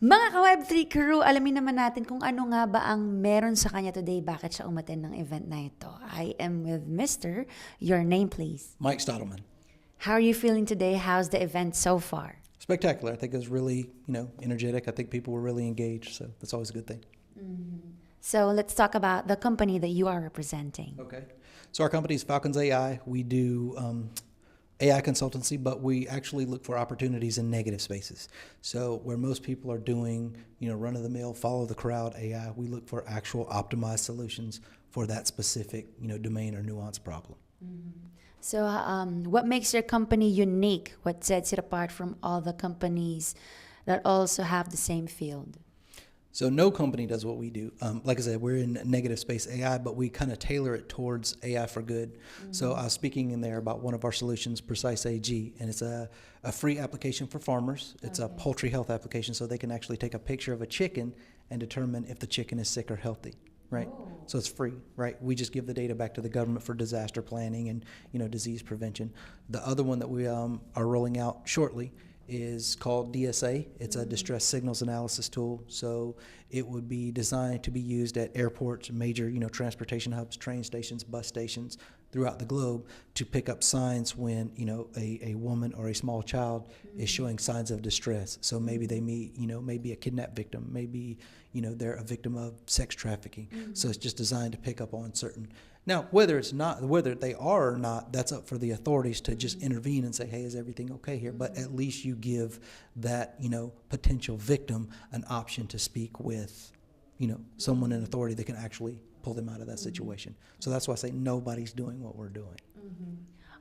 Mga ka-Web3 crew, alamin naman natin kung ano nga ba ang meron sa kanya today, bakit siya umattend ng event na ito. I am with Mr. Your name, please. Mike Stattelman. How are you feeling today? How's the event so far? Spectacular. I think it was really, energetic. I think people were really engaged, so that's always a good thing. So let's talk about the company that you are representing. Okay. So our company is Falcons AI. We do AI consultancy, but we actually look for opportunities in negative spaces. So where most people are doing, run-of-the-mill, follow-the-crowd AI, we look for actual optimized solutions for that specific, domain or nuance problem. So what makes your company unique? What sets it apart from all the companies that also have the same field? So no company does what we do. Like I said, we're in negative space AI, but we kind of tailor it towards AI for good. So I was speaking in there about one of our solutions, Precise AG, and it's a free application for farmers. It's a poultry health application, so they can actually take a picture of a chicken and determine if the chicken is sick or healthy, right? Oh. So it's free, right? We just give the data back to the government for disaster planning and, disease prevention. The other one that we are rolling out shortly is called DSA. It's a distress signals analysis tool. So it would be designed to be used at airports, major, transportation hubs, train stations, bus stations throughout the globe to pick up signs when, a woman or a small child is showing signs of distress. So maybe they meet, maybe a kidnapped victim, maybe, they're a victim of sex trafficking. So it's just designed to pick up on certain. Now, whether they are or not, that's up for the authorities to just intervene and say, hey, is everything okay here? But at least you give that, potential victim an option to speak with, someone in authority that can actually pull them out of that situation. So that's why I say nobody's doing what we're doing.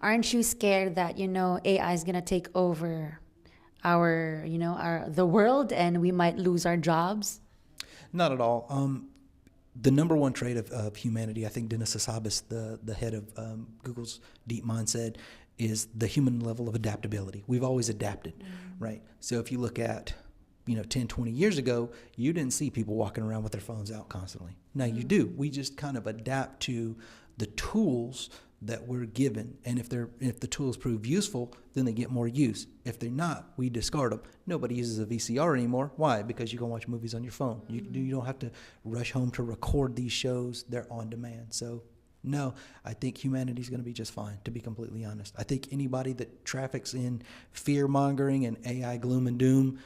Aren't you scared that, AI is going to take over the world and we might lose our jobs? Not at all. The number one trait of humanity, I think Dennis Hassabis, the head of Google's DeepMind, said, is the human level of adaptability. We've always adapted, right? So if you look at, 10, 20 years ago, you didn't see people walking around with their phones out constantly. Now you do. We just kind of adapt to the tools that we're given, and if the tools prove useful, then they get more use. If they're not, we discard them. Nobody uses a VCR anymore. Why? Because you can watch movies on your phone. You don't have to rush home to record these shows. They're on demand. So no, I think humanity's going to be just fine, to be completely honest. I think anybody that traffics in fear-mongering and AI gloom and doom,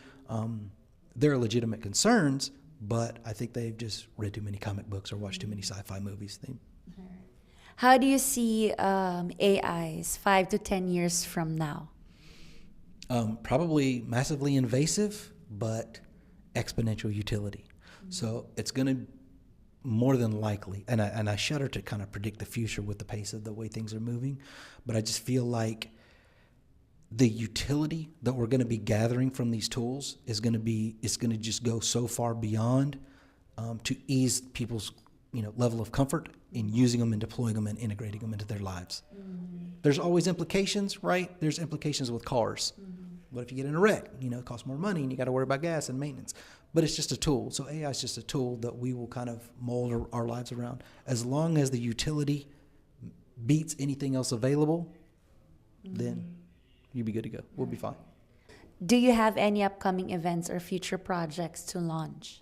there are legitimate concerns, but I think they've just read too many comic books or watched too many sci-fi movies. How do you see AIs 5 to 10 years from now? Probably massively invasive, but exponential utility. So it's going to more than likely, and I shudder to kind of predict the future with the pace of the way things are moving, but I just feel like the utility that we're going to be gathering from these tools is going to just go so far beyond to ease people's level of comfort in using them and deploying them and integrating them into their lives. There's always implications, right? There's implications with cars. What if you get in a wreck? It costs more money and you got to worry about gas and maintenance. But it's just a tool. So AI is just a tool that we will kind of mold our lives around. As long as the utility beats anything else available, then you'll be good to go. We'll be fine. Do you have any upcoming events or future projects to launch?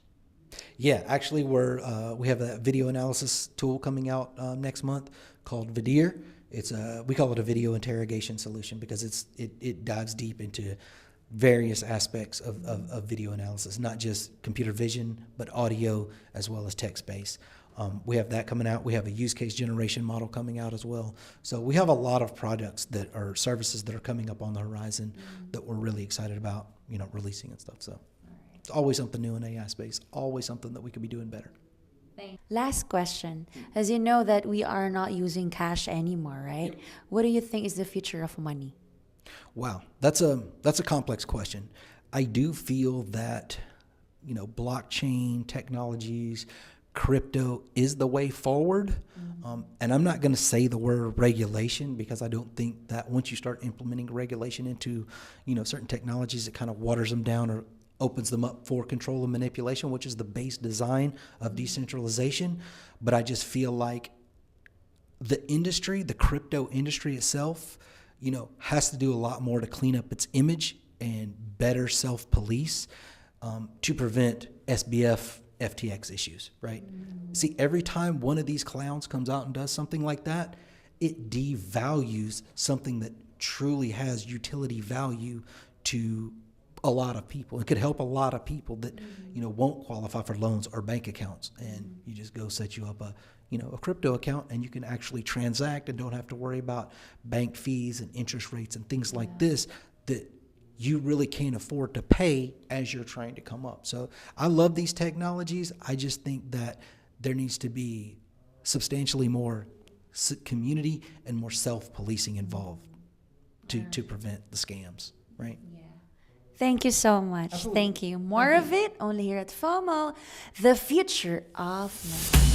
Yeah, actually, we have a video analysis tool coming out next month called Vidir. We call it a video interrogation solution because it dives deep into various aspects of video analysis, not just computer vision, but audio as well as text-based. We have that coming out. We have a use case generation model coming out as well. So we have a lot of products that are services that are coming up on the horizon that we're really excited about, releasing and stuff. So it's always something new in AI space, always something that we could be doing better. Last question. As you know that we are not using cash anymore, right? Yep. What do you think is the future of money? Wow, that's a complex question. I do feel that, blockchain technologies, crypto is the way forward. And I'm not going to say the word regulation because I don't think that once you start implementing regulation into, certain technologies, it kind of waters them down or opens them up for control and manipulation, which is the base design of decentralization. But I just feel like the industry, the crypto industry itself, has to do a lot more to clean up its image and better self-police. to prevent SBF, FTX issues, right? See, every time one of these clowns comes out and does something like that, it devalues something that truly has utility value to a lot of people. It could help a lot of people that, won't qualify for loans or bank accounts. And you just go set you up a crypto account, and you can actually transact and don't have to worry about bank fees and interest rates and things like this that you really can't afford to pay as you're trying to come up. So I love these technologies. I just think that there needs to be substantially more community and more self-policing involved to prevent the scams, right? Thank you so much. Absolutely. Thank you. More of it only here at FOMO, the future of money.